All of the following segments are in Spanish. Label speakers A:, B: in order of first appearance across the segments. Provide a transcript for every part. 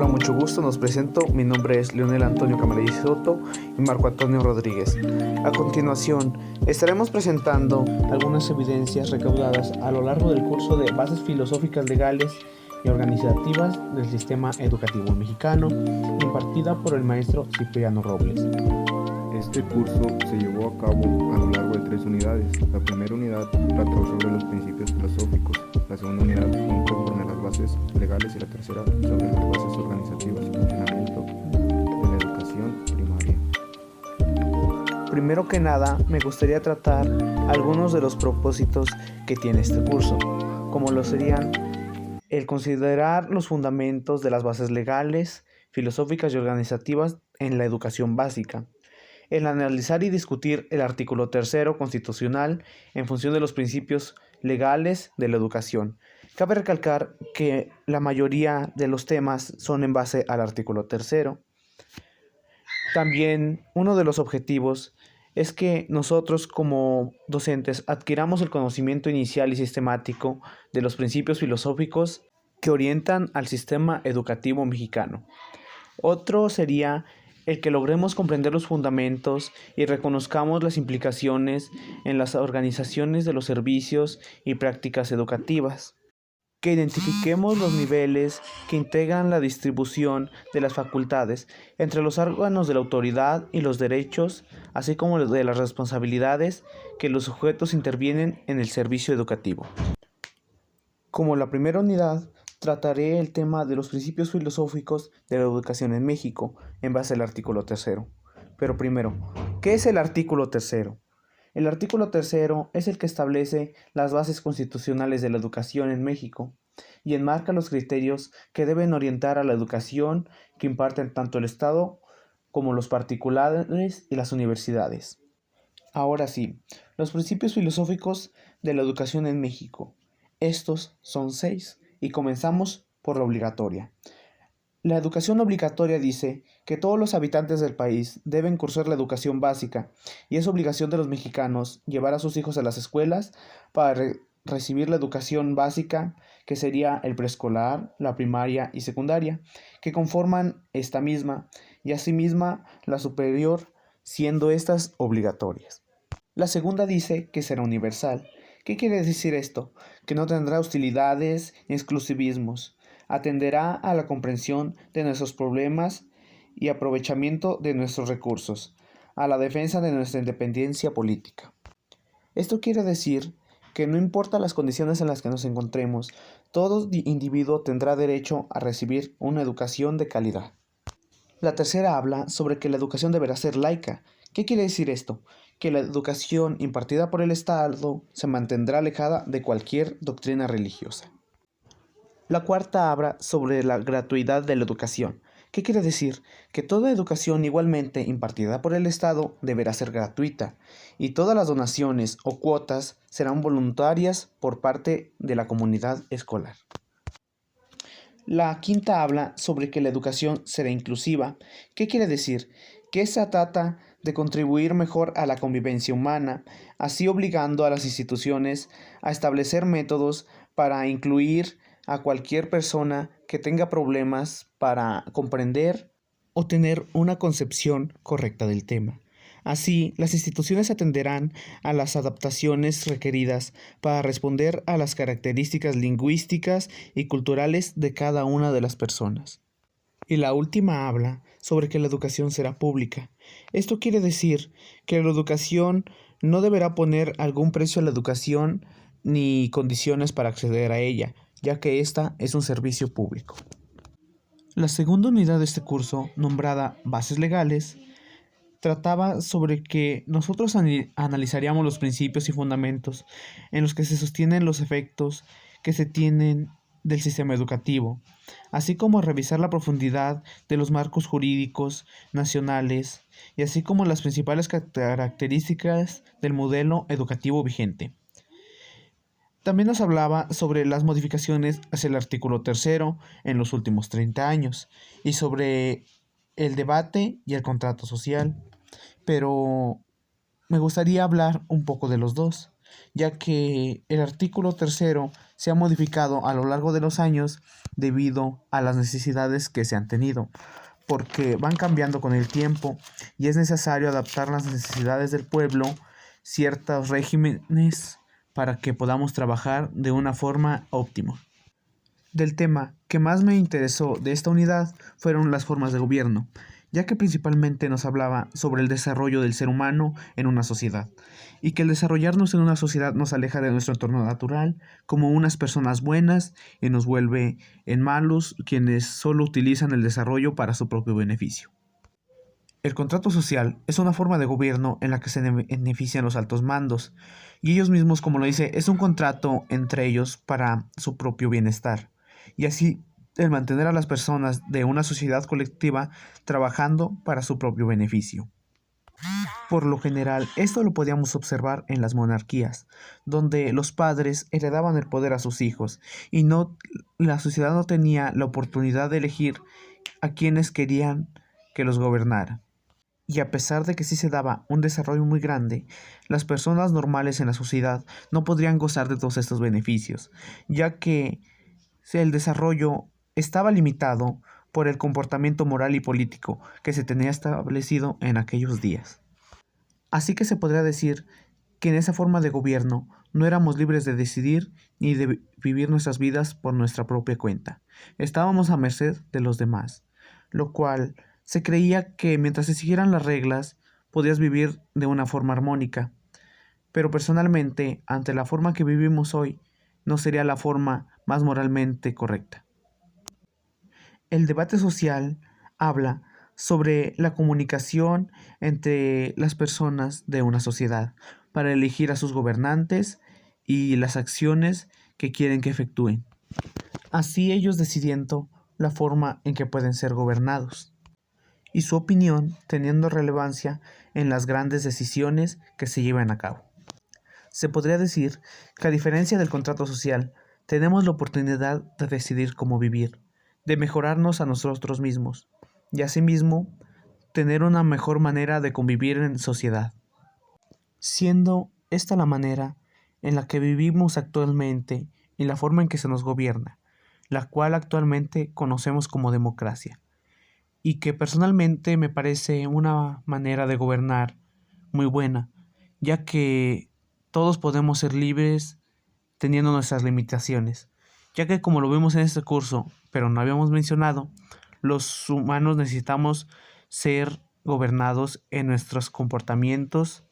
A: Hola, mucho gusto, nos presento. Mi nombre es Leonel Antonio Camarilla Soto y Marco Antonio Rodríguez. A continuación, estaremos presentando algunas evidencias recaudadas a lo largo del curso de Bases Filosóficas Legales y Organizativas del Sistema Educativo Mexicano, impartida por el maestro Cipriano Robles.
B: Este curso se llevó a cabo a lo largo de 3 unidades. La primera unidad trató sobre los principios filosóficos, la segunda unidad conforme a las bases legales y la tercera sobre las bases organizativas y funcionamiento de la educación primaria.
A: Primero que nada, me gustaría tratar algunos de los propósitos que tiene este curso, como lo serían el considerar los fundamentos de las bases legales, filosóficas y organizativas en la educación básica, el analizar y discutir el artículo 3º constitucional en función de los principios legales de la educación. Cabe recalcar que la mayoría de los temas son en base al artículo 3º. También uno de los objetivos es que nosotros como docentes adquiramos el conocimiento inicial y sistemático de los principios filosóficos que orientan al sistema educativo mexicano. Otro sería el que logremos comprender los fundamentos y reconozcamos las implicaciones en las organizaciones de los servicios y prácticas educativas, que identifiquemos los niveles que integran la distribución de las facultades entre los órganos de la autoridad y los derechos, así como de las responsabilidades que los sujetos intervienen en el servicio educativo. Como la primera unidad, trataré el tema de los principios filosóficos de la educación en México en base al artículo 3º. Pero primero, ¿qué es el artículo 3º? El artículo 3º es el que establece las bases constitucionales de la educación en México y enmarca los criterios que deben orientar a la educación que imparten tanto el Estado como los particulares y las universidades. Ahora sí, los principios filosóficos de la educación en México. Estos son 6 y comenzamos por la obligatoria. La educación obligatoria dice que todos los habitantes del país deben cursar la educación básica y es obligación de los mexicanos llevar a sus hijos a las escuelas para recibir la educación básica, que sería el preescolar, la primaria y secundaria, que conforman esta misma, y asimismo la superior, siendo estas obligatorias. La segunda dice que será universal. ¿Qué quiere decir esto? Que no tendrá hostilidades ni exclusivismos. Atenderá a la comprensión de nuestros problemas y aprovechamiento de nuestros recursos, a la defensa de nuestra independencia política. Esto quiere decir que no importa las condiciones en las que nos encontremos, todo individuo tendrá derecho a recibir una educación de calidad. La tercera habla sobre que la educación deberá ser laica. ¿Qué quiere decir esto? Que la educación impartida por el Estado se mantendrá alejada de cualquier doctrina religiosa. La cuarta habla sobre la gratuidad de la educación. ¿Qué quiere decir? Que toda educación igualmente impartida por el Estado deberá ser gratuita y todas las donaciones o cuotas serán voluntarias por parte de la comunidad escolar. La quinta habla sobre que la educación será inclusiva. ¿Qué quiere decir? Que se trata de contribuir mejor a la convivencia humana, así obligando a las instituciones a establecer métodos para incluir a cualquier persona que tenga problemas para comprender o tener una concepción correcta del tema. Así, las instituciones atenderán a las adaptaciones requeridas para responder a las características lingüísticas y culturales de cada una de las personas. Y la última habla sobre que la educación será pública. Esto quiere decir que la educación no deberá poner algún precio a la educación ni condiciones para acceder a ella, ya que esta es un servicio público. La segunda unidad de este curso, nombrada Bases Legales, trataba sobre que nosotros analizaríamos los principios y fundamentos en los que se sostienen los efectos que se tienen del sistema educativo, así como revisar la profundidad de los marcos jurídicos nacionales y así como las principales características del modelo educativo vigente. También nos hablaba sobre las modificaciones hacia el artículo 3º en los últimos 30 años y sobre el debate y el contrato social. Pero me gustaría hablar un poco de los dos. ya que el artículo tercero se ha modificado a lo largo de los años debido a las necesidades que se han tenido, porque van cambiando con el tiempo y es necesario adaptar las necesidades del pueblo, ciertos regímenes, para que podamos trabajar de una forma óptima. Del tema que más me interesó de esta unidad fueron las formas de gobierno, ya que principalmente nos hablaba sobre el desarrollo del ser humano en una sociedad, y que el desarrollarnos en una sociedad nos aleja de nuestro entorno natural como unas personas buenas y nos vuelve en malos quienes solo utilizan el desarrollo para su propio beneficio. El contrato social es una forma de gobierno en la que se benefician los altos mandos, y ellos mismos, como lo dice, es un contrato entre ellos para su propio bienestar, y así el mantener a las personas de una sociedad colectiva trabajando para su propio beneficio. Por lo general, esto lo podíamos observar en las monarquías, donde los padres heredaban el poder a sus hijos, y la sociedad no tenía la oportunidad de elegir a quienes querían que los gobernaran. Y a pesar de que sí se daba un desarrollo muy grande, las personas normales en la sociedad no podrían gozar de todos estos beneficios, ya que el desarrollo estaba limitado por el comportamiento moral y político que se tenía establecido en aquellos días. Así que se podría decir que en esa forma de gobierno no éramos libres de decidir ni de vivir nuestras vidas por nuestra propia cuenta. Estábamos a merced de los demás, lo cual se creía que mientras se siguieran las reglas podías vivir de una forma armónica. Pero personalmente, ante la forma que vivimos hoy, no sería la forma más moralmente correcta. El debate social habla sobre la comunicación entre las personas de una sociedad para elegir a sus gobernantes y las acciones que quieren que efectúen, así ellos decidiendo la forma en que pueden ser gobernados, y su opinión teniendo relevancia en las grandes decisiones que se llevan a cabo. Se podría decir que a diferencia del contrato social, tenemos la oportunidad de decidir cómo vivir, de mejorarnos a nosotros mismos y asimismo tener una mejor manera de convivir en sociedad, siendo esta la manera en la que vivimos actualmente y la forma en que se nos gobierna, la cual actualmente conocemos como democracia, y que personalmente me parece una manera de gobernar muy buena, ya que todos podemos ser libres teniendo nuestras limitaciones, ya que como lo vemos en este curso, pero no habíamos mencionado, los humanos necesitamos ser gobernados en nuestros comportamientos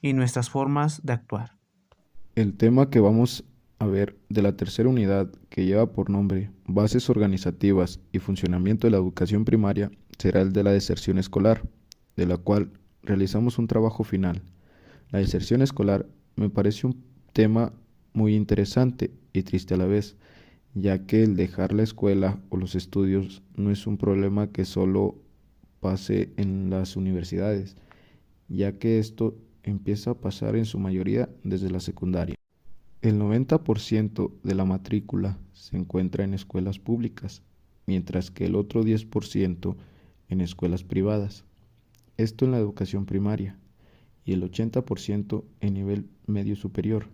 A: y nuestras formas de actuar.
B: El tema que vamos a ver de la tercera unidad, que lleva por nombre Bases organizativas y funcionamiento de la educación primaria, será el de la deserción escolar, de la cual realizamos un trabajo final. La deserción escolar me parece un tema muy interesante y triste a la vez, ya que el dejar la escuela o los estudios no es un problema que solo pase en las universidades, ya que esto empieza a pasar en su mayoría desde la secundaria. El 90% de la matrícula se encuentra en escuelas públicas, mientras que el otro 10% en escuelas privadas. Esto en la educación primaria, y el 80% en nivel medio superior,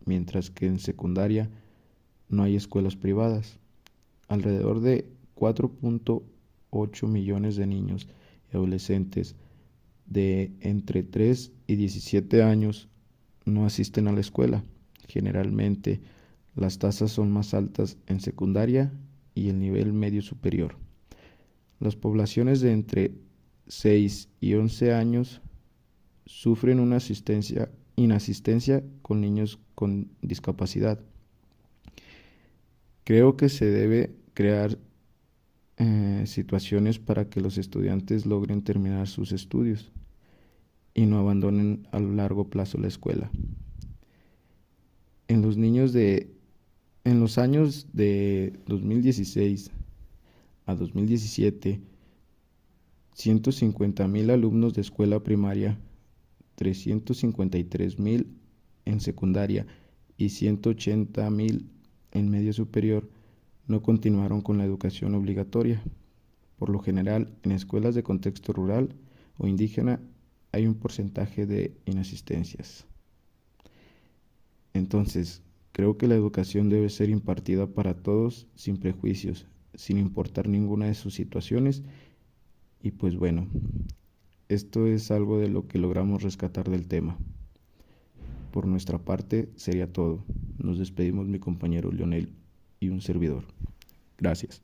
B: mientras que en secundaria no hay escuelas privadas. Alrededor de 4.8 millones de niños y adolescentes de entre 3 y 17 años no asisten a la escuela. Generalmente las tasas son más altas en secundaria y el nivel medio superior. Las poblaciones de entre 6 y 11 años sufren una inasistencia con niños con discapacidad. Creo que se debe crear situaciones para que los estudiantes logren terminar sus estudios y no abandonen a largo plazo la escuela. En los años de 2016 a 2017, 150,000 alumnos de escuela primaria, 353,000 en secundaria y 180,000 en medio superior no continuaron con la educación obligatoria. Por lo general, en escuelas de contexto rural o indígena hay un porcentaje de inasistencias. Entonces, creo que la educación debe ser impartida para todos sin prejuicios, sin importar ninguna de sus situaciones. Y pues bueno, esto es algo de lo que logramos rescatar del tema. Por nuestra parte sería todo. Nos despedimos mi compañero Leonel y un servidor. Gracias.